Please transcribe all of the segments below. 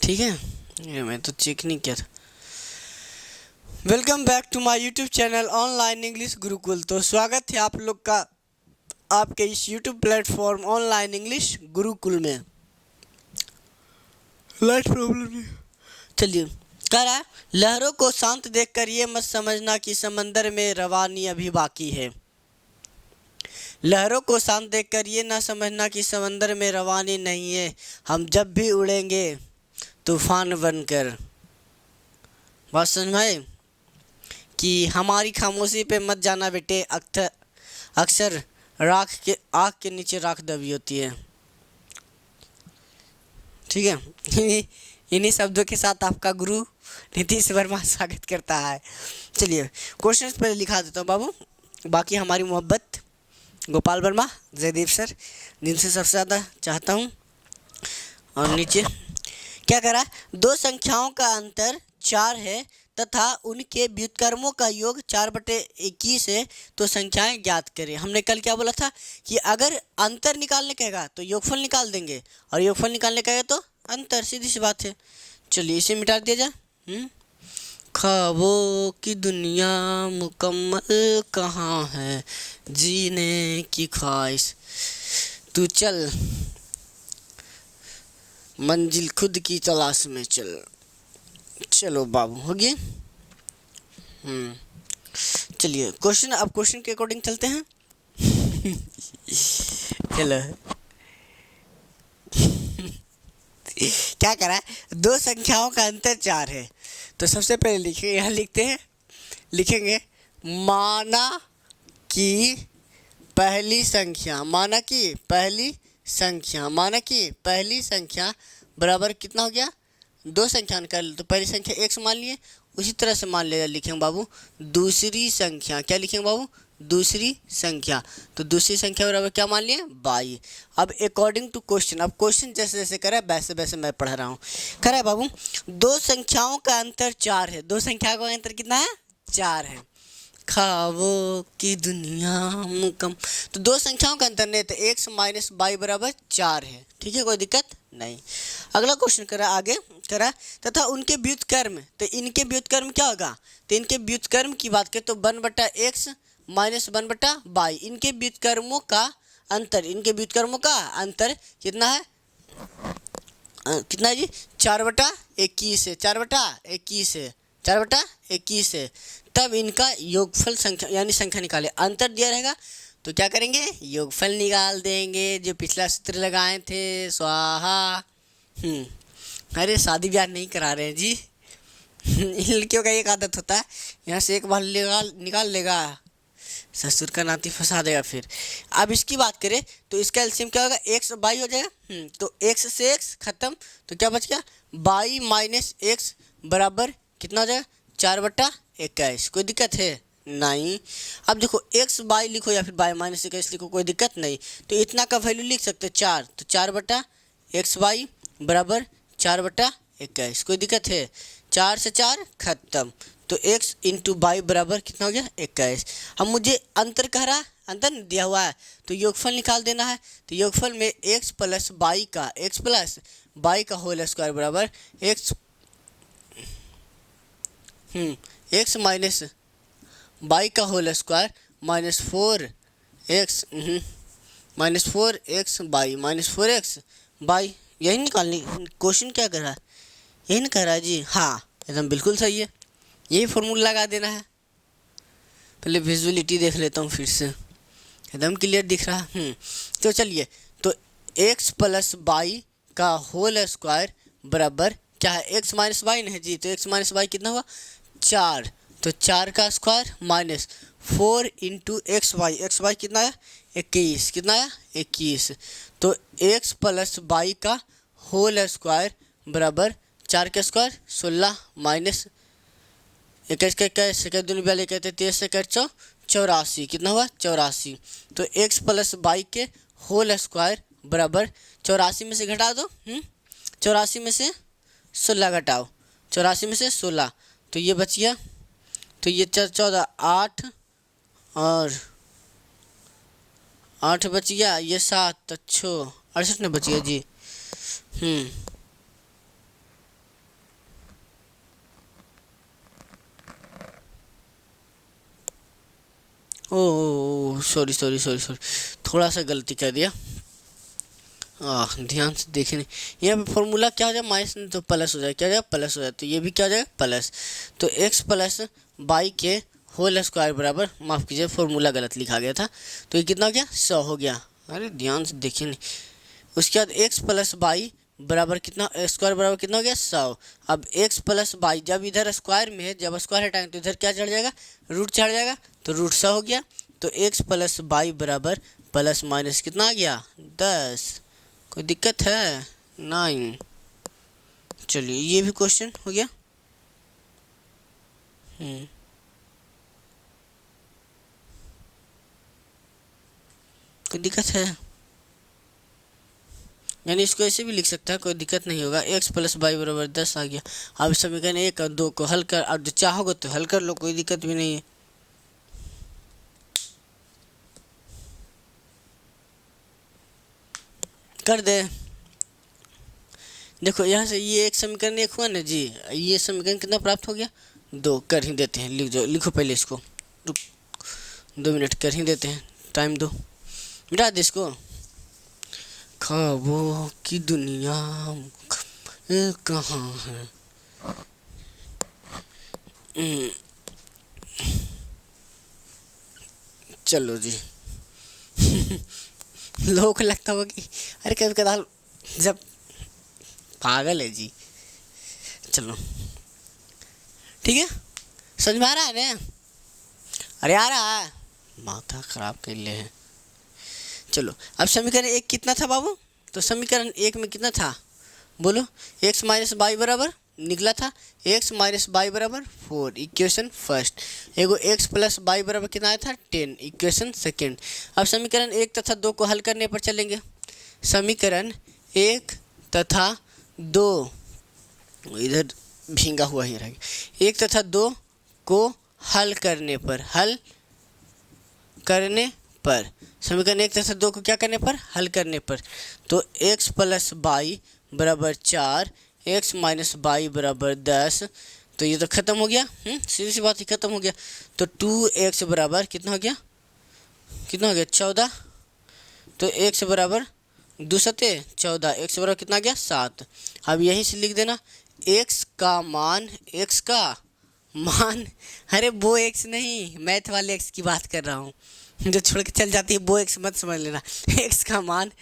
ठीक है, ये मैं तो चेक नहीं किया था। Welcome back to my YouTube channel online English Gurukul. तो स्वागत है आप लोग का आपके इस YouTube platform online English Gurukul में। लाइट प्रॉब्लम नहीं, चलिए। कह रहा है, लहरों को शांत देखकर ये मत समझना कि समंदर में रवानी अभी बाकी है। लहरों को शांत देखकर ये ना समझना कि समंदर में रवानी नहीं है, हम जब भी उड़ेंगे तूफान बनकर। बात समझ में आए कि हमारी खामोशी पे मत जाना बेटे, अक्सर आँख के नीचे राख दबी होती है। ठीक है, इन्हीं शब्दों के साथ आपका गुरु नीतीश वर्मा स्वागत करता है। चलिए क्वेश्चन पहले लिखा देता हूँ बाबू। बाकी हमारी मोहब्बत गोपाल वर्मा, जयदीप सर, जिनसे सबसे ज़्यादा चाहता हूँ। और नीचे क्या कह रहा है, दो संख्याओं का अंतर 4 है तथा उनके व्युत्क्रमों का योग 4/21 है, तो संख्याएं ज्ञात करें। हमने कल क्या बोला था कि अगर अंतर निकालने कहेगा तो योगफल निकाल देंगे, और योगफल निकालने कहेगा तो अंतर, सीधी सी बात है। चलिए इसे मिटा दिया जाए। ख्वाबों की दुनिया मुकम्मल कहाँ है, जीने की ख्वाहिश, तू चल मंजिल खुद की तलाश में चल। चलो बाबू हो गया। चलिए क्वेश्चन, अब क्वेश्चन के अकॉर्डिंग चलते हैं। चलो क्या करा है, दो संख्याओं का अंतर 4 है, तो सबसे पहले लिखेंगे, यहाँ लिखेंगे माना कि पहली संख्या, माना कि पहली संख्या बराबर कितना हो गया, दो संख्या निकाल, तो पहली संख्या x मान लिए, उसी तरह से मान लिया लिखेंगे बाबू दूसरी संख्या। क्या लिखेंगे बाबू, दूसरी संख्या, तो दूसरी संख्या बराबर क्या मान लिए, y। अब अकॉर्डिंग टू क्वेश्चन, अब क्वेश्चन जैसे जैसे करे वैसे वैसे मैं पढ़ रहा हूँ। कह रहा है बाबू दो संख्याओं का अंतर 4 है, दो संख्याओं का अंतर कितना है, 4 है। ख्वाबों की दुनिया मुकम, तो दो संख्याओं का अंतर नहीं, तो x माइनस y बराबर 4 है। ठीक है, कोई दिक्कत नहीं। अगला क्वेश्चन करा आगे, करा तथा उनके व्युत्क्रम, तो इनके व्युत्क्रम क्या होगा, तो इनके व्युत्क्रम की बात करें तो 1/x माइनस 1/y, इनके व्युत्क्रमों का अंतर कितना है, कितना है जी, 4/21 है, 4/21 है, 4/21 है। तब इनका योगफल संख्या यानी संख्या निकाले, अंतर दिया रहेगा तो क्या करेंगे, योगफल निकाल देंगे, जो पिछला सूत्र लगाए थे, स्वाहा। अरे शादी ब्याह नहीं करा रहे हैं जी। इन लड़कियों का एक आदत होता है, यहाँ से एक बार निकाल लेगा, ससुर का नाती फंसा देगा फिर। अब इसकी बात करें तो इसका एलसीएम क्या होगा, x और y हो जाएगा। तो x से x खत्म, तो क्या बच गया, y माइनस x बराबर कितना हो जाएगा, 4/21। कोई दिक्कत है नहीं। अब देखो x y लिखो या फिर y माइनस 21 लिखो, कोई दिक्कत नहीं। तो इतना का वैल्यू लिख सकते हैं 4, तो 4/xy बराबर 4/21। कोई दिक्कत है, 4 से 4 खत्म, तो x इंटू वाई बराबर कितना हो गया, 21। अब मुझे अंतर कह रहा है, अंतर दिया हुआ है तो योगफल निकाल देना है। तो योगफल में x प्लस वाई का होल स्क्वायर बराबर x माइनस वाई का whole square minus 4x Y minus 4x Y. यही निकालनी, क्वेश्चन क्या कर रहा है, यही नहीं कह रहा है जी। हाँ एकदम बिल्कुल सही है, यही फॉर्मूला लगा देना है। पहले विजुअलिटी देख लेता हूँ फिर से, एकदम क्लियर दिख रहा है। तो चलिए, तो x प्लस वाई का होल स्क्वायर बराबर क्या है, x माइनस वाई नहीं जी, तो x माइनस वाई कितना हुआ, 4, तो 4 का square minus 4 into X Y कितना है, 21, कितना है 21। तो x प्लस वाई का होल स्क्वायर बराबर 4 का स्क्वायर 16 माइनस 21 का 21 दूनी 42 कहते 23 से 84, कितना हुआ 84। तो x प्लस वाई के होल स्क्वायर बराबर 84 में से घटा दो, 84 में से 16 घटाओ, 84 में से 16, तो ये बच गया, तो ये 14 8 और 8 बच गया, ये 7 तो 6 68 बच गया जी। ओ सॉरी सॉरी सॉरी सॉरी, थोड़ा सा गलती कर दिया। ध्यान से देखे नहीं, यहाँ पे फॉर्मूला क्या हो जाए, माइनस नहीं तो प्लस हो जाए, क्या हो जाए प्लस हो जाए, तो ये भी क्या हो जाएगा प्लस। तो एक्स प्लस बाई के होल स्क्वायर बराबर, माफ़ कीजिए फॉर्मूला गलत लिखा गया था, तो ये कितना हो गया 100 हो गया। अरे ध्यान से देखिए नहीं। उसके बाद एक्स प्लस बाई बराबर कितना, स्क्वायर बराबर कितना हो गया 100। अब एक्स प्लस बाई जब इधर स्क्वायर में है, जब स्क्वायर हटाएंगे तो इधर क्या चढ़ जाएगा, रूट चढ़ जाएगा, तो रूट 100 हो गया। तो एक्स प्लस बाई बराबर प्लस माइनस कितना आ गया 10। कोई दिक्कत है 9। चलिए ये भी क्वेश्चन हो गया। कोई दिक्कत है, यानी इसको ऐसे भी लिख सकता है, कोई दिक्कत नहीं होगा। एक्स प्लस बाई बराबर 10 आ गया। अब समीकरण 1 और 2 को हल कर, अब जो चाहोगे तो हल कर लो, कोई दिक्कत भी नहीं है। कर दे। देखो यहाँ से ये एक समीकरण 1 हुआ ना जी, ये समीकरण कितना प्राप्त हो गया 2। कर ही देते हैं, लिख दो, लिखो पहले इसको, 2 मिनट कर ही देते हैं, टाइम दो, मिटा दे इसको। ख्वाबों की दुनिया कहाँ है। चलो जी। लोगों को लगता होगा कि अरे कभी कदार जब पागल है जी। चलो ठीक है, समझ में आ रहा है ना, अरे आ रहा है, माथा खराब कर ले है। चलो अब समीकरण 1 कितना था बाबू, तो समीकरण 1 में कितना था बोलो, एक्स माइनस बाई बराबर निकला था, एक्स माइनस बाई बराबर 4, इक्वेशन फर्स्ट। एगो एक्स प्लस बाई बराबर कितना आया था 10, इक्वेशन सेकेंड। अब समीकरण 1 तथा 2 को हल करने पर चलेंगे। समीकरण 1 तथा 2 इधर भींगा हुआ ही रहेगा, 1 तथा 2 को हल करने पर, हल करने पर, समीकरण 1 तथा 2 को क्या करने पर, हल करने पर, तो x प्लस बाई बराबर 4, एक्स माइनस बाई बराबर 10, तो ये तो खत्म हो गया, सीधी सी बात ही खत्म हो गया। तो 2x बराबर कितना हो गया, कितना हो गया 14, तो x बराबर 2 सते 14, x बराबर कितना आ गया 7। अब यहीं से लिख देना x का मान, x का मान, अरे वो x नहीं, मैथ वाले x की बात कर रहा हूँ, जो छोड़ के चल जाती है वो x मत समझ लेना। x का मान,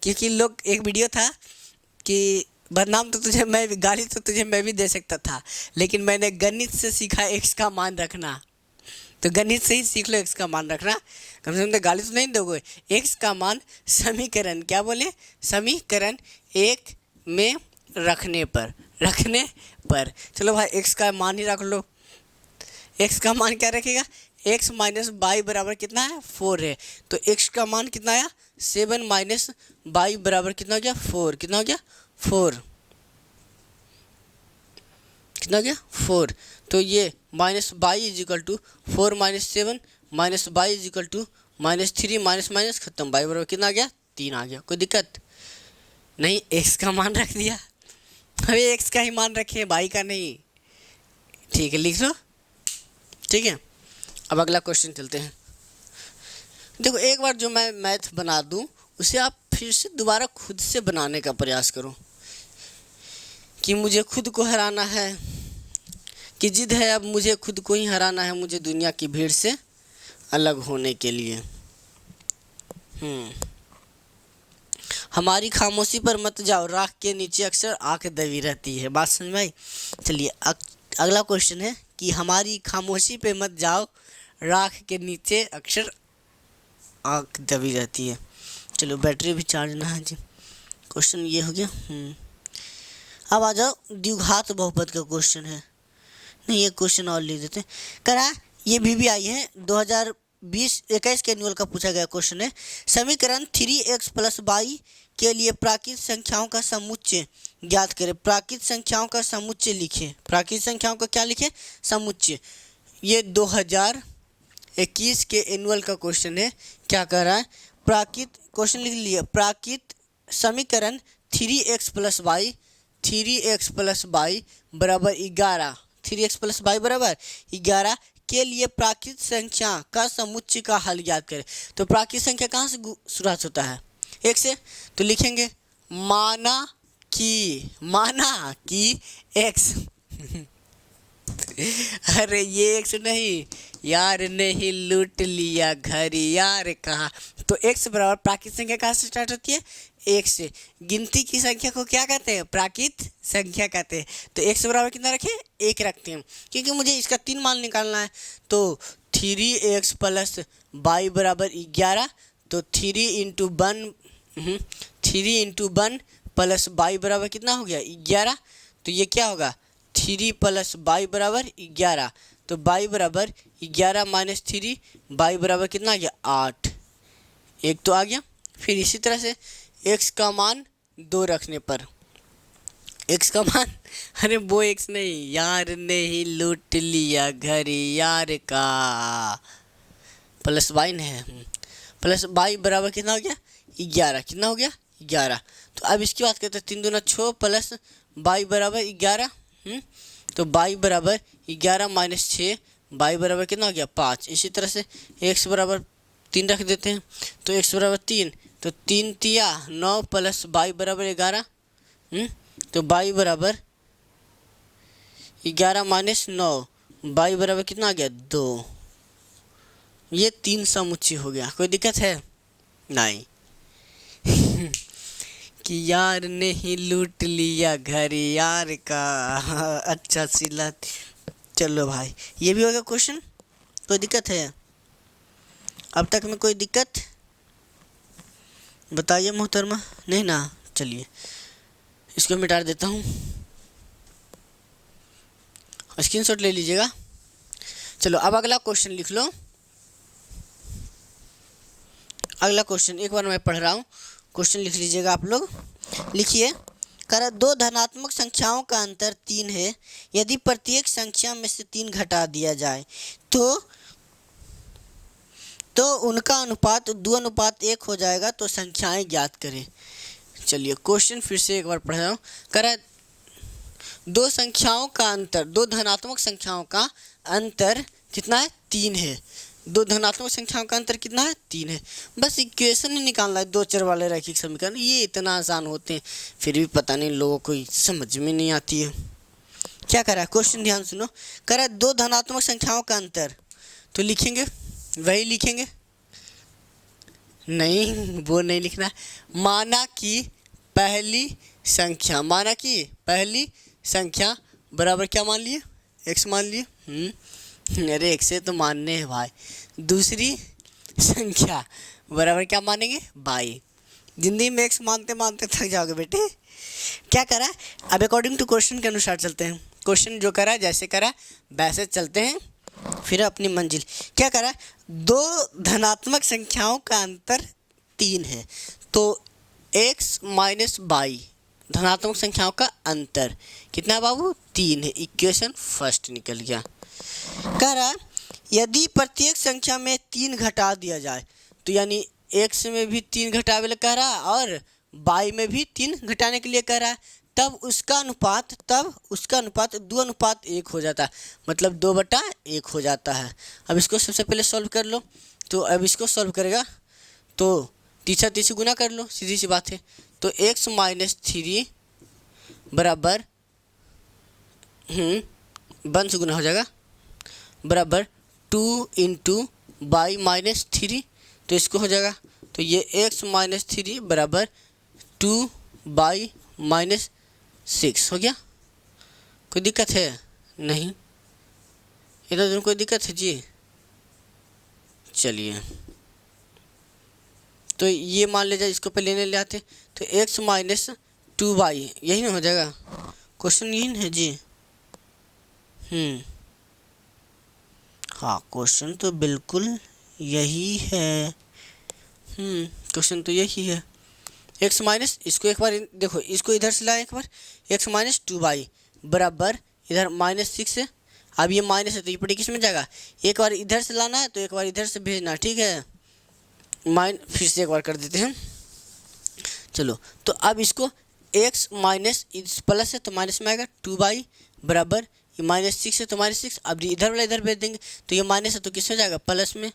क्योंकि लोग एक वीडियो था कि बदनाम तो तुझे मैं, गाली तो तुझे मैं भी दे सकता था, लेकिन मैंने गणित से सीखा x का मान रखना, तो गणित से ही सीख लो x का मान रखना, कम से कम तो गाली तो नहीं दोगे। x का मान समीकरण, क्या बोले, समीकरण 1 में रखने पर, रखने पर, चलो भाई x का मान ही रख लो। x का मान क्या रखेगा, x माइनस बाई बराबर कितना है 4 है, तो x का मान कितना आया 7 माइनस बाई बराबर कितना हो गया 4, कितना हो गया 4, कितना हो गया 4। तो ये minus Y is equal to 4 minus 7 minus Y is equal to -3, minus minus खत्म, बाई बराबर कितना आ गया 3 आ गया। कोई दिक्कत नहीं, x का मान रख दिया, अभी x का ही मान रखे, बाई का नहीं, ठीक है लिख लो, ठीक है। अब अगला क्वेश्चन चलते हैं। देखो एक बार जो मैं मैथ बना दूं उसे आप फिर से दोबारा खुद से बनाने का प्रयास करो, कि मुझे खुद को हराना है, कि जिद है अब मुझे खुद को ही हराना है, मुझे दुनिया की भीड़ से अलग होने के लिए। हमारी खामोशी पर मत जाओ, राख के नीचे अक्सर आंख दबी रहती है, बात समझ में आई। चलिए अगला क्वेश्चन है कि हमारी खामोशी पे मत जाओ, राख के नीचे अक्सर आंख दबी रहती है। चलो बैटरी भी चार्ज ना है जी, क्वेश्चन ये हो गया। अब आ जाओ द्विघात बहुपद का क्वेश्चन है, नहीं ये क्वेश्चन और लिख देते हैं। करा ये भी आई है 2020-21 के एनुअल का पूछा गया क्वेश्चन है। समीकरण 3x प्लस बाई के लिए प्राकृत संख्याओं का समुच्चय ज्ञात करें। प्राकृत संख्याओं का समुच्चय लिखे, प्राकृत संख्याओं का क्या लिखे, समुच्चय। ये 2021 के एनुअल का क्वेश्चन है। क्या कह रहा है, प्राकृत, क्वेश्चन लिख लिया, प्राकृत समीकरण 3x plus by, 3x plus by बराबर 11, 3x प्लस बाई बराबर 11 के लिए प्राकृत संख्या का समुच्चय का हल ज्ञात करें। तो प्राकृत संख्या कहाँ से शुरुआत होता है? एक से। तो लिखेंगे माना कि एक्स अरे ये एक्स नहीं यार, नहीं लूट लिया घर यार कहाँ। तो एक्स बराबर प्राकृत संख्या कहाँ से स्टार्ट होती है? एक से। गिनती की संख्या को क्या कहते हैं? प्राकृत संख्या कहते हैं। तो एक्स बराबर कितना रखें? एक रखते हैं, क्योंकि मुझे इसका 3 मान निकालना है। तो 3x प्लस वाई बराबर 11। तो 3 इंटू 1 प्लस वाई बराबर कितना हो गया? 11। तो ये क्या होगा? 3 प्लस वाई बराबर 11। तो वाई बराबर 11 माइनस 3, वाई बराबर कितना आ गया? 8। एक तो आ गया। फिर इसी तरह से x का मान 2 रखने पर, x का मान अरे वो x नहीं यार, नहीं लूट लिया घर यार का, प्लस वाई नहीं, प्लस वाई बराबर कितना हो गया? 11। कितना हो गया? 11। तो अब इसकी बात करते हैं। 3 दूना 6 प्लस वाई बराबर 11। तो वाई बराबर 11 माइनस 6, वाई बराबर कितना हो गया? 5। इसी तरह से x बराबर 3 रख देते हैं। तो x बराबर 3। तो 3 तिया 9 प्लस वाई बराबर 11। तो वाई बराबर 11 माइनस 9, वाई बराबर कितना आ गया? 2। ये 3 समुच्चय हो गया। कोई दिक्कत है? नहीं कि यार नहीं लूट लिया घर यार का अच्छा सिला। चलो भाई, ये भी हो गया क्वेश्चन। कोई दिक्कत है? अब तक में कोई दिक्कत बताइए मोहतरमा। नहीं ना? चलिए इसको मिटा देता हूँ, स्क्रीनशॉट ले लीजिएगा। चलो अब अगला क्वेश्चन लिख लो। अगला क्वेश्चन एक बार मैं पढ़ रहा हूँ, क्वेश्चन लिख लीजिएगा आप लोग। लिखिए, कर 2 धनात्मक संख्याओं का अंतर 3 है। यदि प्रत्येक संख्या में से 3 घटा दिया जाए तो उनका अनुपात 2:1 हो जाएगा। तो संख्याएं ज्ञात करें। चलिए क्वेश्चन फिर से एक बार पढ़ रहा हूँ। कर 2 संख्याओं का अंतर, 2 धनात्मक संख्याओं का अंतर कितना है? 3 है। 2 धनात्मक संख्याओं का अंतर कितना है? 3 है। बस इक्वेशन ही निकालना है, 2 चर वाले रैखिक समीकरण। ये इतना आसान होते हैं, फिर भी पता नहीं लोगों को समझ में नहीं आती है। क्या करा है क्वेश्चन? ध्यान सुनो। करा 2 धनात्मक संख्याओं का अंतर, तो लिखेंगे वही लिखेंगे, नहीं वो नहीं लिखना। माना कि पहली संख्या बराबर क्या मान लिए? x मान लिए। अरे x से तो मानने हैं भाई। दूसरी संख्या बराबर क्या मानेंगे? y। जिंदगी में x मानते मानते थक जाओगे बेटे। क्या करा? अब अकॉर्डिंग टू क्वेश्चन के अनुसार चलते हैं। क्वेश्चन जो करा, जैसे करा वैसे चलते हैं, फिर अपनी मंजिल। क्या करा? 2 धनात्मक संख्याओं का अंतर 3 है। तो x माइनस वाई, धनात्मक संख्याओं का अंतर कितना बाबू? 3 है। इक्वेशन फर्स्ट निकल गया। कह रहा है यदि प्रत्येक संख्या में 3 घटा दिया जाए, तो यानी x में भी 3 घटावे ले कह रहा है और y में भी 3 घटाने के लिए कह रहा है, तब उसका अनुपात 2:1 हो जाता है। मतलब 2/1 हो जाता है। अब इसको सबसे पहले सॉल्व कर लो। तो अब इसको सॉल्व करेगा तो तीसरा गुना कर लो, सीधी सी बात है। तो x माइनस 3 बराबर 1 से गुना हो जाएगा, बराबर 2 इंटू वाई माइनस 3। तो इसको हो जाएगा, तो ये x माइनस 3 बराबर 2 वाई माइनस 6 हो गया। कोई दिक्कत है? नहीं। इधर कोई दिक्कत है जी? चलिए तो ये मान ले जाए, इसको पे लेने ले आते। तो x माइनस 2y, यही ना हो जाएगा। क्वेश्चन यही है जी। हाँ क्वेश्चन तो बिल्कुल यही है। क्वेश्चन तो यही है। x माइनस, इसको एक बार देखो, इसको इधर से लाए एक बार। x माइनस 2y बराबर इधर माइनस 6 है। अब ये माइनस है तो ये पटी किस में जाएगा? एक बार इधर से लाना है तो एक बार इधर से भेजना, ठीक है। फिर से एक बार कर देते हैं। चलो तो अब इसको x माइनस प्लस है तो माइनस में आएगा 2y बराबर ये -6 है तो -6, अब इधर वाला इधर भेज देंगे तो ये माइनस है तो किस में जाएगा, प्लस में।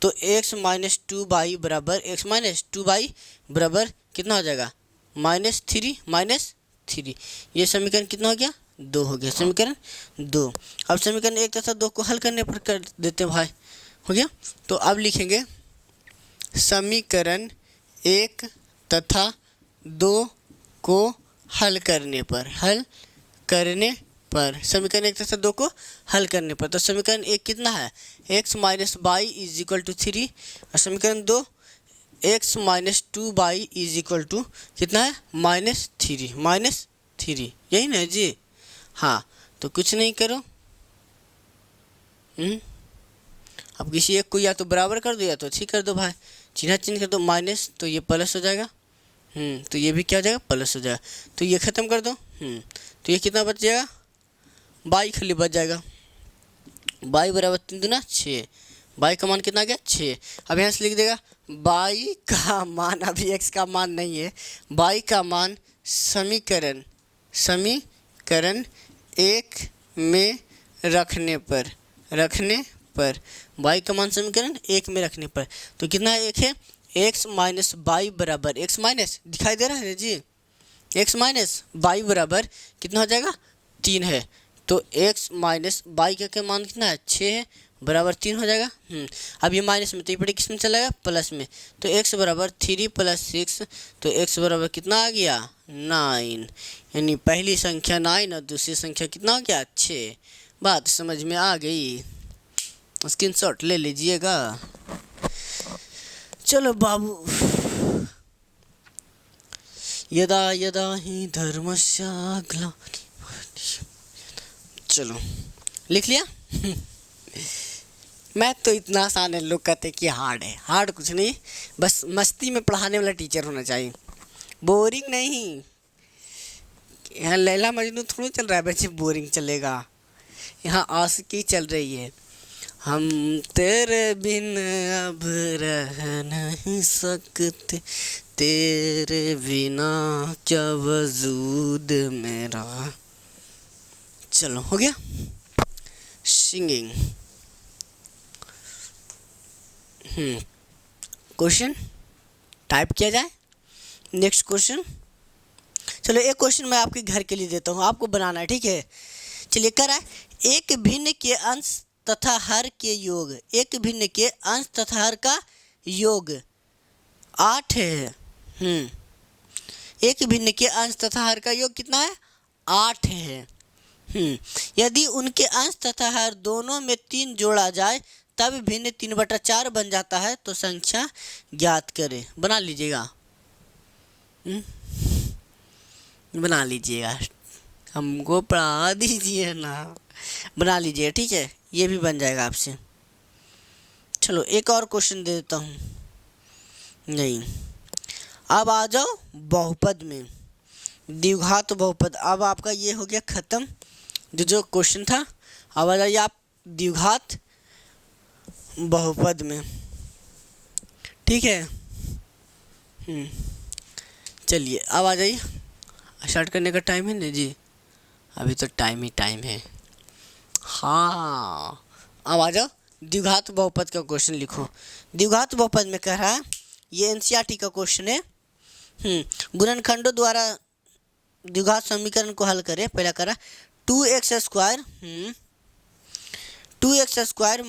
तो x माइनस टू बाई बराबर कितना हो जाएगा, -3 ये समीकरण कितना हो गया, 2 हो गया, समीकरण 2। अब समीकरण 1 तथा 2 को हल करने पर कर देते हैं भाई, हो गया। तो अब लिखेंगे समीकरण 1 तथा 2 को हल करने पर समीकरण 1 तथा 2 को हल करने पर, तो समीकरण 1 कितना है, x minus Y is equal to 3, और समीकरण 2 x minus two Y is equal to कितना है, -3, यही ना जी। हाँ, तो कुछ नहीं करो, अब किसी एक को या तो बराबर कर दो या तो अच्छी कर दो भाई, चिन्ह चेंज कर दो, माइनस तो ये प्लस हो जाएगा, तो ये भी क्या हो जाएगा, प्लस हो जाएगा, तो ये ख़त्म कर दो, तो ये कितना बच जाएगा, बाई खाली बच जाएगा, बाई बराबर 3 दूना 6, बाई का मान कितना आ गया, 6। अब यहाँ से लिख देगा बाई का मान, अभी एक्स का मान नहीं है, बाई का मान समीकरण 1 में रखने पर बाई का मान समीकरण 1 में रखने पर, तो कितना है, 1 है, एक्स माइनस बाई बराबर, एक्स माइनस दिखाई दे रहा है जी, एक्स माइनस बाई बराबर कितना हो जाएगा, 3 है, तो एक्स माइनस बाई का मान कितना है, 6 है, बराबर 3 हो जाएगा। अब ये माइनस में तो ये पढ़े किस में चला जाएगा, प्लस में, तो x बराबर 3 + 6, तो x बराबर कितना आ गया, 9, यानी पहली संख्या 9 और दूसरी संख्या कितना हो गया, 6। बात समझ में आ गई, स्क्रीनशॉट ले लीजिएगा। चलो बाबू, यदा यदा ही धर्मस्य ग्लानिर्भवति, चलो लिख लिया। मैथ तो इतना आसान है, लोग कहते हैं कि हार्ड है, हार्ड कुछ नहीं, बस मस्ती में पढ़ाने वाला टीचर होना चाहिए, बोरिंग नहीं। यहाँ लैला मजनू थोड़ा चल रहा है बच्चे, बोरिंग चलेगा, यहाँ आशिकी चल रही है। हम तेरे बिन अब रह नहीं सकते, तेरे बिना क्या वजूद मेरा। चलो हो गया सिंगिंग। क्वेश्चन टाइप किया जाए, नेक्स्ट क्वेश्चन। चलो एक क्वेश्चन मैं आपके घर के लिए देता हूँ, आपको बनाना है, ठीक है। चलिए कर रहा है, एक भिन्न के अंश तथा हर के योग, एक भिन्न के अंश तथा हर का योग 8 है। एक भिन्न के अंश तथा हर का योग कितना है, 8 है। यदि उनके अंश तथा हर दोनों में 3 जोड़ा जाए तब भिन्न 3/4 बन जाता है, तो संख्या ज्ञात करें। बना लीजिएगा, बना लीजिएगा, हमको पढ़ा दीजिए ना, बना लीजिए, ठीक है, ये भी बन जाएगा आपसे। चलो एक और क्वेश्चन दे देता हूँ, नहीं, अब आ जाओ बहुपद में, द्विघात बहुपद। अब आपका ये हो गया ख़त्म, जो क्वेश्चन था। अब आ जाइए आप द्विघात बहुपद में, ठीक है। चलिए अब आ जाइए, स्टार्ट करने का टाइम है ना जी, अभी तो टाइम ही टाइम है। हाँ, अब आ जाओ द्विघात बहुपद का क्वेश्चन लिखो। द्विघात बहुपद में कह रहा है, ये एनसीईआरटी का क्वेश्चन है। गुणनखंडों द्वारा द्विघात समीकरण को हल करें। पहला करा 2x² -2x²